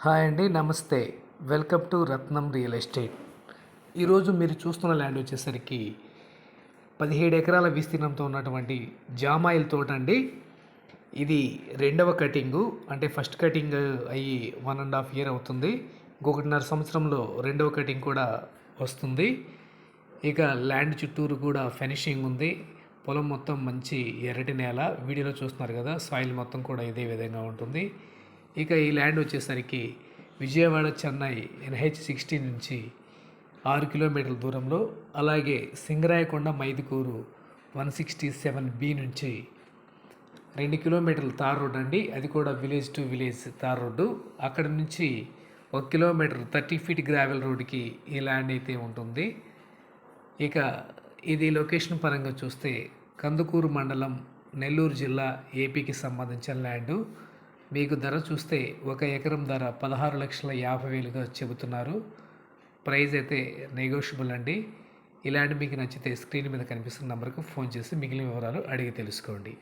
Hi అండి, నమస్తే. Welcome to Ratnam real estate. ఈరోజు మీరు చూస్తున్న ల్యాండ్ వచ్చేసరికి 17 ఎకరాల విస్తీర్ణంతో ఉన్నటువంటి జామాయిల్ తోట అండి. ఇది రెండవ కటింగు, అంటే ఫస్ట్ కటింగ్ అయ్యి 1.5 ఇయర్ అవుతుంది. ఇంకొకటిన్నర సంవత్సరంలో రెండవ కటింగ్ కూడా వస్తుంది. ఇక ల్యాండ్ చుట్టూరు కూడా ఫినిషింగ్ ఉంది. పొలం మొత్తం మంచి ఎర్రటి నేల. వీడియోలో చూస్తున్నారు కదా, సాయిల్ మొత్తం కూడా ఇదే విధంగా ఉంటుంది. ఇక ఈ ల్యాండ్ వచ్చేసరికి విజయవాడ చెన్నై NH-60 నుంచి 6 కిలోమీటర్ల దూరంలో, అలాగే సింగరాయకొండ మైదుకూరు 167B నుంచి 2 కిలోమీటర్ల తార్ రోడ్ అండి. అది కూడా village to village tar road. అక్కడ నుంచి 1 కిలోమీటర్ 30 ఫీట్ గ్రావెల్ రోడ్డుకి ఈ ల్యాండ్ అయితే ఉంటుంది. ఇక ఇది లొకేషన్ పరంగా చూస్తే కందుకూరు మండలం, నెల్లూరు జిల్లా, ఏపీకి సంబంధించిన ల్యాండు. మీకు ధర చూస్తే 1 ఎకరం ధర 16,50,000గా చెబుతున్నారు. ప్రైస్ అయితే నెగోషియబుల్ అండి. ఇలాంటి మీకు నచ్చితే స్క్రీన్ మీద కనిపిస్తున్న నెంబర్కు ఫోన్ చేసి మిగిలిన వివరాలు అడిగి తెలుసుకోండి.